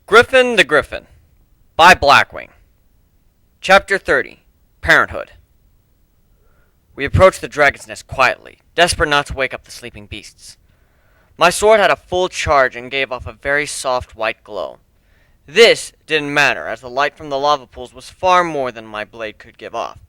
Griffin the Griffin by BlackWing. Chapter 30. Parenthood. We approached the dragon's nest quietly, desperate not to wake up the sleeping beasts. My sword had a full charge and gave off a very soft white glow. This didn't matter, as the light from the lava pools was far more than my blade could give off.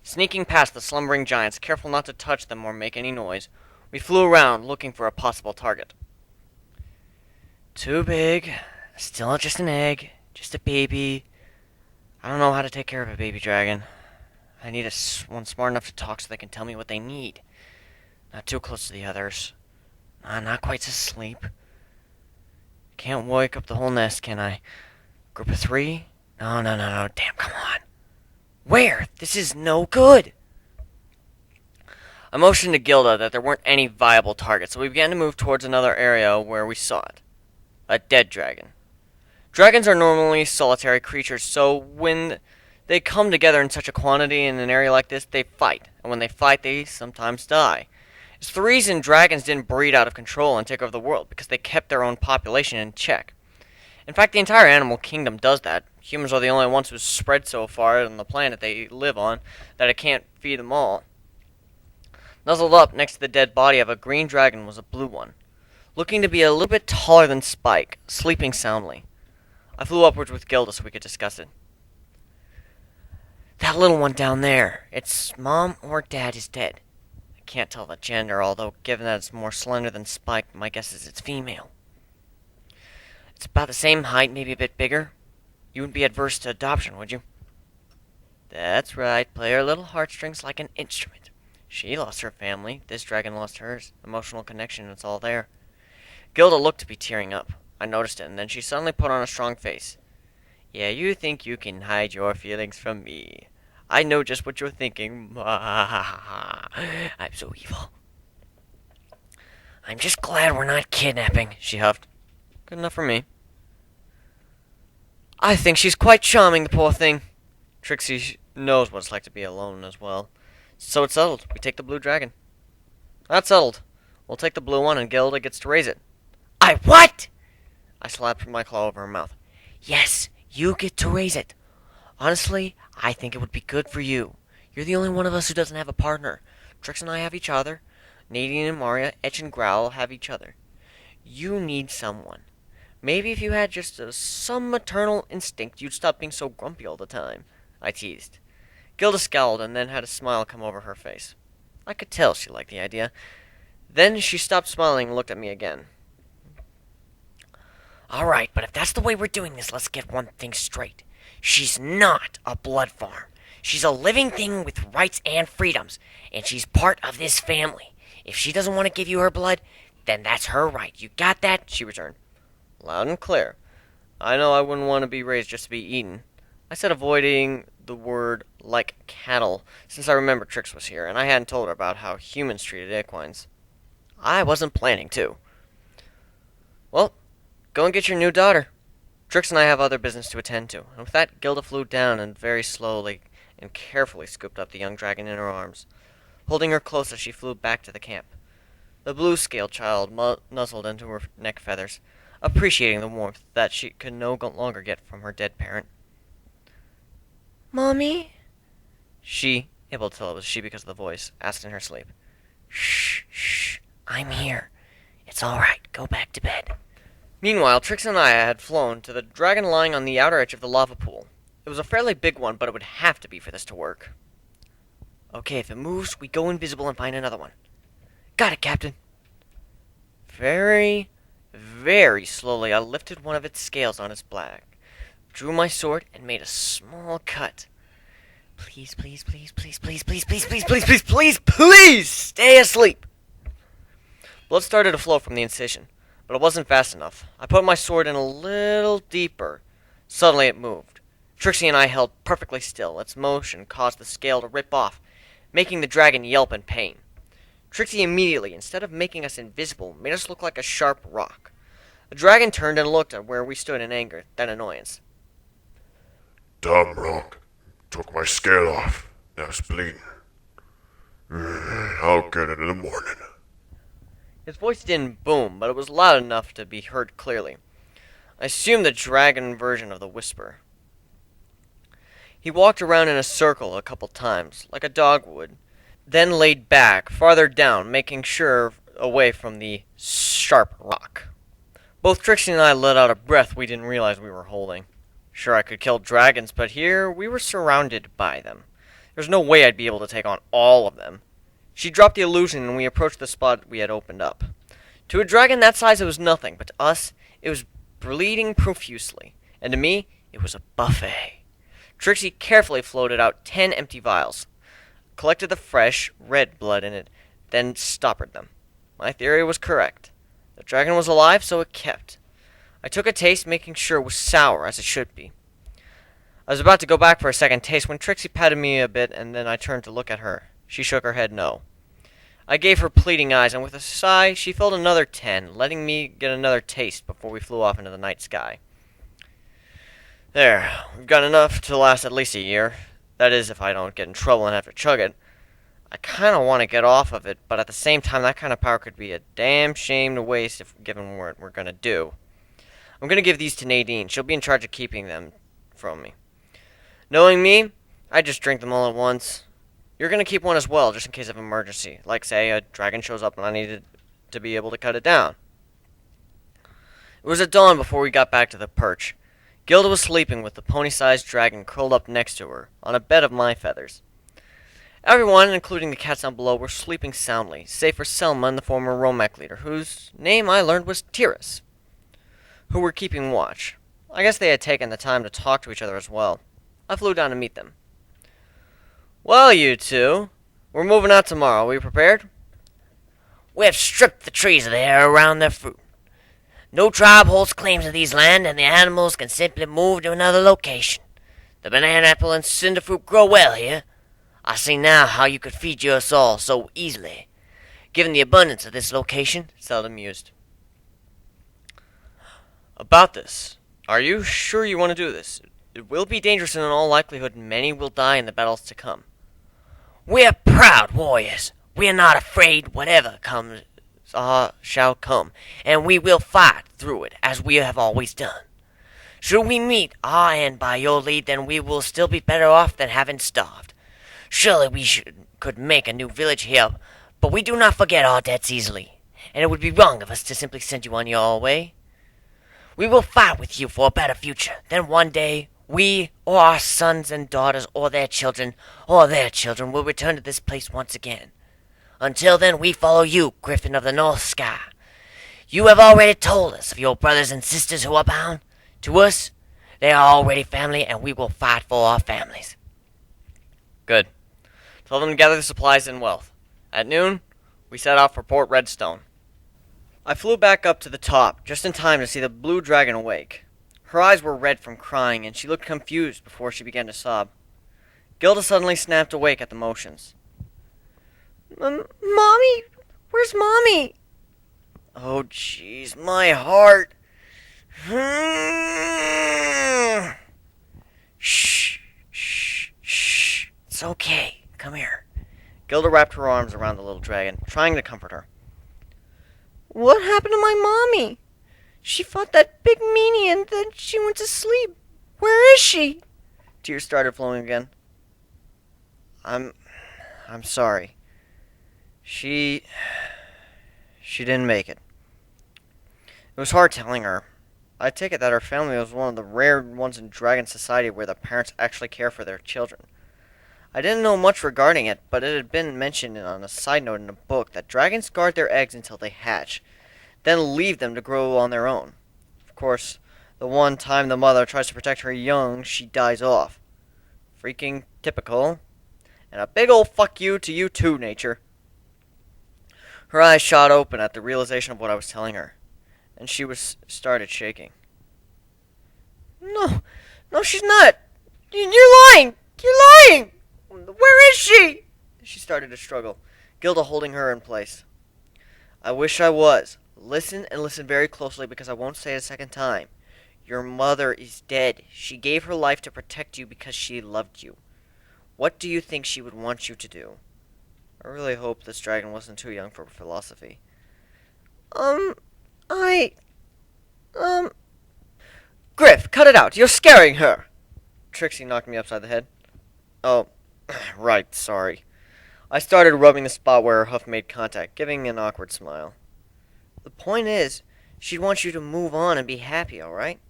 Sneaking past the slumbering giants, careful not to touch them or make any noise, we flew around looking for a possible target. Too big. Still just an egg. Just a baby. I don't know how to take care of a baby dragon. I need one smart enough to talk so they can tell me what they need. Not too close to the others. Not quite asleep. Can't wake up the whole nest, can I? Group of 3? No. Damn, come on. Where? This is no good. I motioned to Gilda that there weren't any viable targets, so we began to move towards another area where we saw it. A dead dragon. Dragons are normally solitary creatures, so when they come together in such a quantity in an area like this, they fight. And when they fight, they sometimes die. It's the reason dragons didn't breed out of control and take over the world, because they kept their own population in check. In fact, the entire animal kingdom does that. Humans are the only ones who spread so far on the planet they live on that it can't feed them all. Nuzzled up next to the dead body of a green dragon was a blue one, looking to be a little bit taller than Spike, sleeping soundly. I flew upwards with Gilda so we could discuss it. That little one down there, its mom or dad is dead. I can't tell the gender, although given that it's more slender than Spike, my guess is it's female. It's about the same height, maybe a bit bigger. You wouldn't be adverse to adoption, would you? That's right, play her little heartstrings like an instrument. She lost her family, this dragon lost hers. Emotional connection, it's all there. Gilda looked to be tearing up. I noticed it, and then she suddenly put on a strong face. Yeah, you think you can hide your feelings from me. I know just what you're thinking. I'm so evil. I'm just glad we're not kidnapping, she huffed. Good enough for me. I think she's quite charming, the poor thing. Trixie knows what it's like to be alone as well. So it's settled. We take the blue dragon. That's settled. We'll take the blue one, and Gilda gets to raise it. I what? I slapped my claw over her mouth. Yes, you get to raise it. Honestly, I think it would be good for you. You're the only one of us who doesn't have a partner. Trix and I have each other. Nadine and Maria, Etch and Growl have each other. You need someone. Maybe if you had just some maternal instinct, you'd stop being so grumpy all the time. I teased. Gilda scowled and then had a smile come over her face. I could tell she liked the idea. Then she stopped smiling and looked at me again. All right, but if that's the way we're doing this, let's get one thing straight. She's not a blood farm. She's a living thing with rights and freedoms, and she's part of this family. If she doesn't want to give you her blood, then that's her right. You got that? She returned. Loud and clear. I know I wouldn't want to be raised just to be eaten. I said avoiding the word like cattle, since I remember Trix was here, and I hadn't told her about how humans treated equines. I wasn't planning to. Well, go and get your new daughter. Trix and I have other business to attend to. And with that, Gilda flew down and very slowly and carefully scooped up the young dragon in her arms, holding her close as she flew back to the camp. The blue-scaled child nuzzled into her neck feathers, appreciating the warmth that she could no longer get from her dead parent. Mommy? She, able to tell it was she because of the voice, asked in her sleep. Shh, I'm here. It's all right. Go back to bed. Meanwhile, Trix and I had flown to the dragon lying on the outer edge of the lava pool. It was a fairly big one, but it would have to be for this to work. Okay, if it moves, we go invisible and find another one. Got it, Captain. Very, very slowly, I lifted one of its scales on its back, drew my sword, and made a small cut. Please, stay asleep. Blood started to flow from the incision, but it wasn't fast enough. I put my sword in a little deeper. Suddenly it moved. Trixie and I held perfectly still. Its motion caused the scale to rip off, making the dragon yelp in pain. Trixie immediately, instead of making us invisible, made us look like a sharp rock. The dragon turned and looked at where we stood in anger, then annoyance. Dumb rock. Took my scale off. Now it's bleeding. I'll get it in the morning. His voice didn't boom, but it was loud enough to be heard clearly. I assume the dragon version of the whisper. He walked around in a circle a couple times, like a dog would, then laid back, farther down, making sure away from the sharp rock. Both Trixie and I let out a breath we didn't realize we were holding. Sure, I could kill dragons, but here we were surrounded by them. There's no way I'd be able to take on all of them. She dropped the illusion and we approached the spot we had opened up. To a dragon that size it was nothing, but to us it was bleeding profusely, and to me it was a buffet. Trixie carefully floated out 10 empty vials, collected the fresh, red blood in it, then stoppered them. My theory was correct. The dragon was alive, so it kept. I took a taste, making sure it was sour, as it should be. I was about to go back for a second taste when Trixie patted me a bit, and then I turned to look at her. She shook her head no. I gave her pleading eyes, and with a sigh, she filled another 10, letting me get another taste before we flew off into the night sky. There, we've got enough to last at least a year. That is, if I don't get in trouble and have to chug it. I kind of want to get off of it, but at the same time, that kind of power could be a damn shame to waste if given what we're going to do. I'm going to give these to Nadine. She'll be in charge of keeping them from me. Knowing me, I'd just drink them all at once. You're going to keep one as well, just in case of emergency. Like, say, a dragon shows up and I needed to be able to cut it down. It was at dawn before we got back to the perch. Gilda was sleeping with the pony-sized dragon curled up next to her, on a bed of my feathers. Everyone, including the cats down below, were sleeping soundly, save for Selma and the former Romac leader, whose name I learned was Tiras, who were keeping watch. I guess they had taken the time to talk to each other as well. I flew down to meet them. Well, you two, we're moving out tomorrow. Are we prepared? We have stripped the trees of the air around their fruit. No tribe holds claims to these land, and the animals can simply move to another location. The banana apple and cinder fruit grow well here. I see now how you could feed us all so easily, given the abundance of this location, Seldom mused. About this, are you sure you want to do this? It will be dangerous, and in all likelihood many will die in the battles to come. We are proud warriors. We are not afraid whatever comes Shall come. and we will fight through it as we have always done. Should we meet our end by your lead, then we will still be better off than having starved. Surely we could make a new village here, but we do not forget our debts easily, and it would be wrong of us to simply send you on your way. We will fight with you for a better future. Then one day, we, or our sons and daughters, or their children will return to this place once again. Until then, we follow you, Griffin of the North Sky. You have already told us of your brothers and sisters who are bound. To us, they are already family, and we will fight for our families. Good. Tell them to gather the supplies and wealth. At noon, we set out for Port Redstone. I flew back up to the top, just in time to see the blue dragon awake. Her eyes were red from crying, and she looked confused before she began to sob. Gilda suddenly snapped awake at the motions. Mommy? Where's Mommy? Oh, jeez, my heart. Shh, shh, shh. It's okay. Come here. Gilda wrapped her arms around the little dragon, trying to comfort her. What happened to my mommy? She fought that big meanie and then she went to sleep. Where is she? Tears started flowing again. I'm sorry. She didn't make it. It was hard telling her. I take it that her family was one of the rare ones in Dragon Society where the parents actually care for their children. I didn't know much regarding it, but it had been mentioned on a side note in a book that dragons guard their eggs until they hatch, then leave them to grow on their own. Of course, the one time the mother tries to protect her young, she dies off. Freaking typical. And a big ol' fuck you to you too, nature. Her eyes shot open at the realization of what I was telling her, and she started shaking. No, she's not. You're lying. You're lying. Where is she? She started to struggle, Gilda holding her in place. I wish I was. Listen and listen very closely because I won't say it a second time. Your mother is dead. She gave her life to protect you because she loved you. What do you think she would want you to do? I really hope this dragon wasn't too young for philosophy. cut it out. You're scaring her. Trixie knocked me upside the head. Oh, right, sorry. I started rubbing the spot where her hoof made contact, giving an awkward smile. The point is, she wants you to move on and be happy, alright?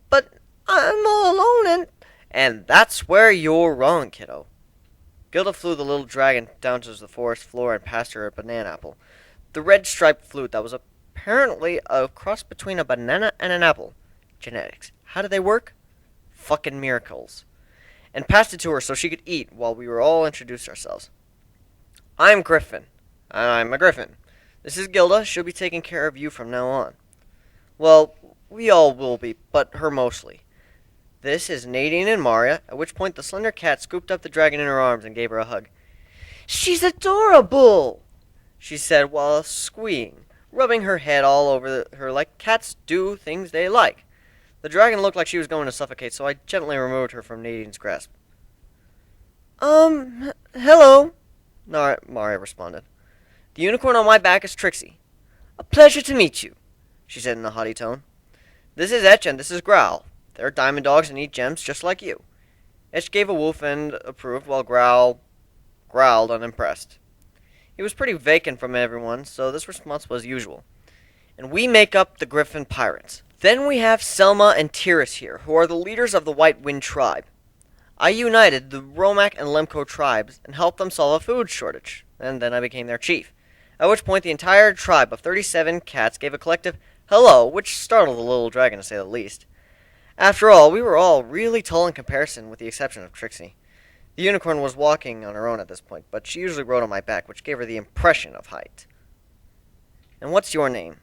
But I'm all alone And that's where you're wrong, kiddo. Gilda flew the little dragon down to the forest floor and passed her a banana apple. The red striped flute that was apparently a cross between a banana and an apple. Genetics. How do they work? Fucking miracles. And passed it to her so she could eat while we were all introduced ourselves. I'm Griffin. I'm a griffin. This is Gilda. She'll be taking care of you from now on. Well, we all will be, but her mostly. This is Nadine and Maria, at which point the slender cat scooped up the dragon in her arms and gave her a hug. she's adorable, She said while squeeing, rubbing her head all over her like cats do things they like. The dragon looked like she was going to suffocate, so I gently removed her from Nadine's grasp. Hello. Maria responded. The unicorn on my back is Trixie. A pleasure to meet you, she said in a haughty tone. This is Etch and this is Growl. They're diamond dogs and eat gems just like you. Etch gave a woof and approved while Growl growled unimpressed. He was pretty vacant from everyone, so this response was usual. And we make up the Griffin Pirates. Then we have Selma and Tiris here, who are the leaders of the White Wind tribe. I united the Romac and Lemko tribes and helped them solve a food shortage, and then I became their chief. At which point the entire tribe of 37 cats gave a collective hello, which startled the little dragon to say the least. After all, we were all really tall in comparison, with the exception of Trixie. The unicorn was walking on her own at this point, but she usually rode on my back, which gave her the impression of height. And what's your name?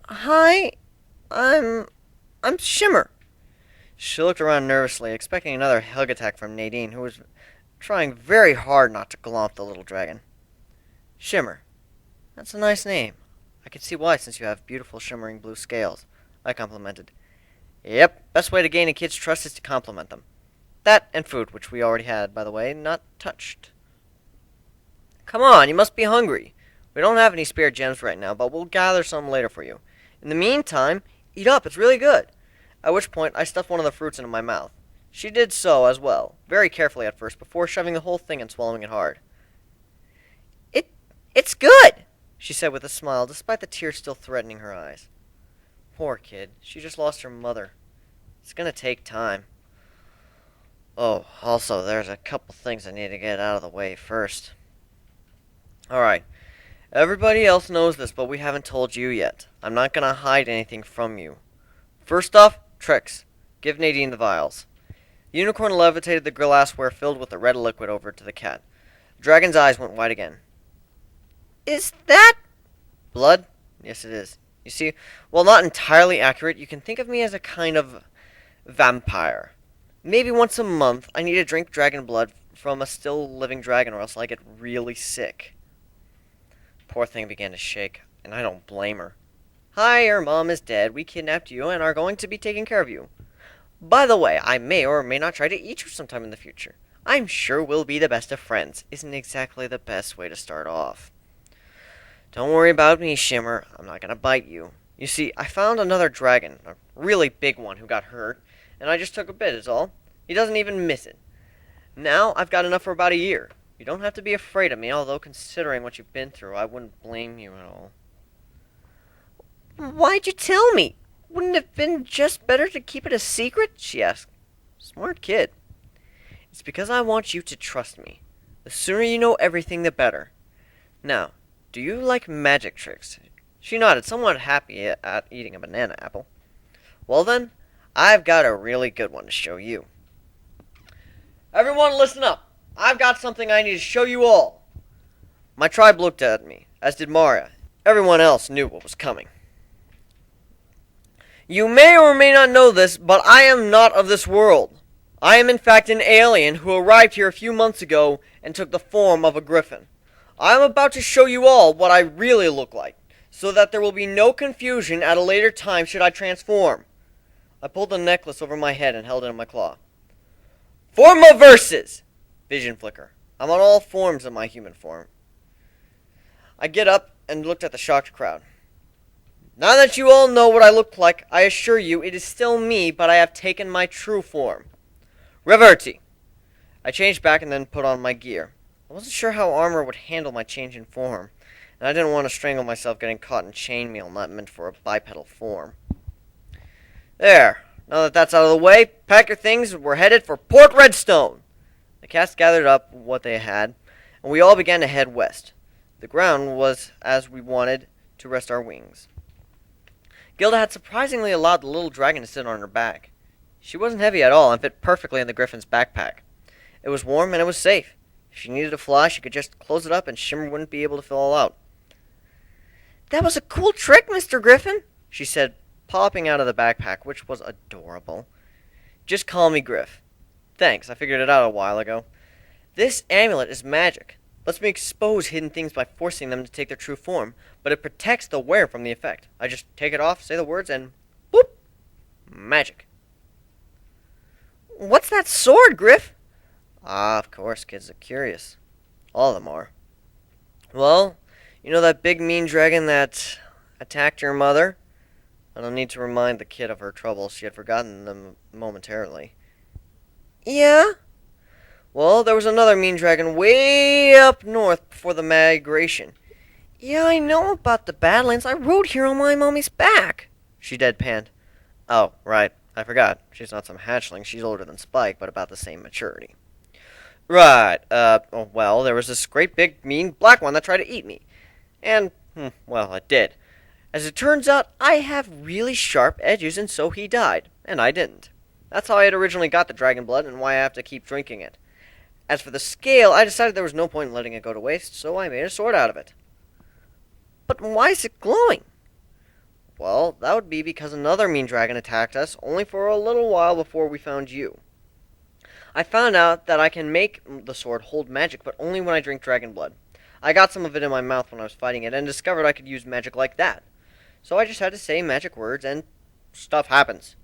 Hi. I'm Shimmer. She looked around nervously, expecting another hug attack from Nadine, who was trying very hard not to glomp the little dragon. Shimmer. That's a nice name. I can see why, since you have beautiful shimmering blue scales, I complimented. Yep, best way to gain a kid's trust is to compliment them. That and food, which we already had, by the way, not touched. Come on, you must be hungry. We don't have any spare gems right now, but we'll gather some later for you. In the meantime, eat up, it's really good. At which point, I stuffed one of the fruits into my mouth. She did so as well, very carefully at first, before shoving the whole thing and swallowing it hard. It's good, she said with a smile, despite the tears still threatening her eyes. Poor kid, she just lost her mother. It's gonna take time. Oh, also, there's a couple things I need to get out of the way first. Alright, everybody else knows this, but we haven't told you yet. I'm not gonna hide anything from you. First off, tricks. Give Nadine the vials. The unicorn levitated the glassware filled with the red liquid over to the cat. The dragon's eyes went wide again. Is that Blood? Yes, it is. You see, while not entirely accurate, you can think of me as a kind of vampire. Maybe once a month, I need to drink dragon blood from a still living dragon, or else I get really sick. Poor thing began to shake, and I don't blame her. Hi, your mom is dead. We kidnapped you and are going to be taking care of you. By the way, I may or may not try to eat you sometime in the future. I'm sure we'll be the best of friends. Isn't exactly the best way to start off. Don't worry about me, Shimmer. I'm not gonna bite you. You see, I found another dragon, a really big one who got hurt, and I just took a bit is all. He doesn't even miss it. Now I've got enough for about a year. You don't have to be afraid of me, although considering what you've been through, I wouldn't blame you at all. Why'd you tell me? Wouldn't it have been just better to keep it a secret? She asked. Smart kid. It's because I want you to trust me. The sooner you know everything, the better. Now, do you like magic tricks? She nodded, somewhat happy at eating a banana apple. Well then, I've got a really good one to show you. Everyone listen up. I've got something I need to show you all. My tribe looked at me, as did Maria. Everyone else knew what was coming. You may or may not know this, but I am not of this world. I am in fact an alien who arrived here a few months ago and took the form of a griffin. I am about to show you all what I really look like, so that there will be no confusion at a later time should I transform. I pulled the necklace over my head and held it in my claw. Forma versus! Vision flicker. I'm on all forms of my human form. I get up and looked at the shocked crowd. Now that you all know what I look like, I assure you it is still me, but I have taken my true form. Reverti. I changed back and then put on my gear. I wasn't sure how armor would handle my change in form, and I didn't want to strangle myself getting caught in chainmail not meant for a bipedal form. There. Now that that's out of the way, pack your things and we're headed for Port Redstone. The cast gathered up what they had, and we all began to head west. The ground was as we wanted to rest our wings. Gilda had surprisingly allowed the little dragon to sit on her back. She wasn't heavy at all and fit perfectly in the Griffin's backpack. It was warm and it was safe. If she needed to fly, she could just close it up and Shimmer wouldn't be able to fill it out. That was a cool trick, Mr. Griffin, she said, popping out of the backpack, which was adorable. Just call me Griff. Thanks, I figured it out a while ago. This amulet is magic. Lets me expose hidden things by forcing them to take their true form, but it protects the wearer from the effect. I just take it off, say the words, and boop! Magic. What's that sword, Griff? Ah, of course, kids are curious. All of them are. Well, you know that big mean dragon that attacked your mother? I don't need to remind the kid of her troubles. She had forgotten them momentarily. Yeah? Well, there was another mean dragon way up north before the migration. Yeah, I know about the Badlands. I rode here on my mommy's back. She deadpanned. Oh, right. I forgot. She's not some hatchling. She's older than Spike, but about the same maturity. Right. Well, there was this great big mean black one that tried to eat me. And, well, it did. As it turns out, I have really sharp edges, and so he died. And I didn't. That's how I had originally got the dragon blood, and why I have to keep drinking it. As for the scale, I decided there was no point in letting it go to waste, so I made a sword out of it. But why is it glowing? Well, that would be because another mean dragon attacked us, only for a little while before we found you. I found out that I can make the sword hold magic, but only when I drink dragon blood. I got some of it in my mouth when I was fighting it, and discovered I could use magic like that. So I just had to say magic words, and stuff happens.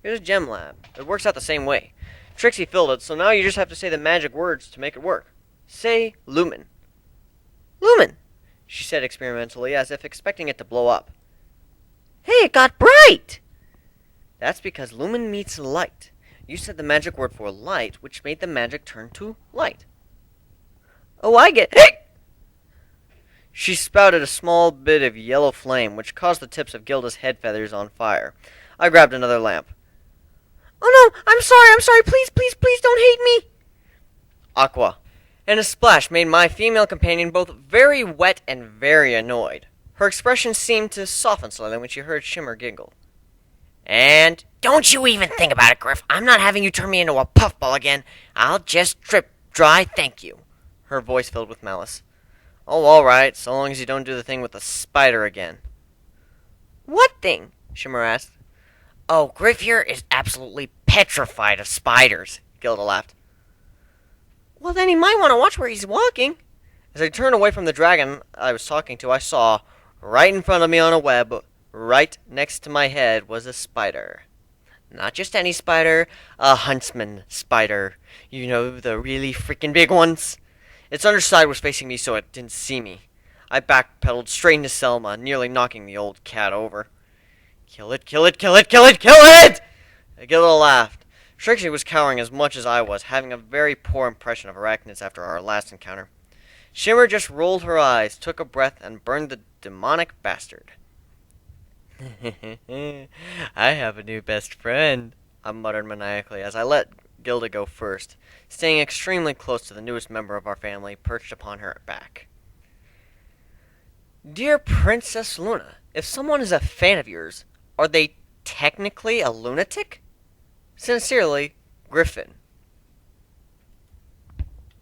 Here's a gem lab. It works out the same way. Trixie filled it, so now you just have to say the magic words to make it work. Say lumen. Lumen, She said experimentally, as if expecting it to blow up. Hey, it got bright! That's because lumen means light. You said the magic word for light, which made the magic turn to light. Oh, I get it. She spouted a small bit of yellow flame, which caused the tips of Gilda's head feathers on fire. I grabbed another lamp. Oh no, I'm sorry, please, please, please don't hate me! Aqua. And a splash made my female companion both very wet and very annoyed. Her expression seemed to soften slightly when she heard Shimmer giggle. And don't you even think about it, Griff. I'm not having you turn me into a puffball again. I'll just drip dry, thank you. Her voice filled with malice. Oh, all right, so long as you don't do the thing with the spider again. What thing? Shimmer asked. Oh, Griff here is absolutely petrified of spiders. Gilda laughed. Well, then he might want to watch where he's walking. As I turned away from the dragon I was talking to, I saw, right in front of me on a web, right next to my head, was a spider. Not just any spider, a huntsman spider. You know, the really freaking big ones. Its underside was facing me so it didn't see me. I backpedaled straight into Selma, nearly knocking the old cat over. Kill it, kill it, kill it, kill it, kill it! Gilda laughed. Trixie was cowering as much as I was, having a very poor impression of arachnids after our last encounter. Shimmer just rolled her eyes, took a breath, and burned the demonic bastard. I have a new best friend, I muttered maniacally as I let Gilda go first, staying extremely close to the newest member of our family, perched upon her back. Dear Princess Luna, if someone is a fan of yours, are they technically a lunatic? Sincerely, Griffin.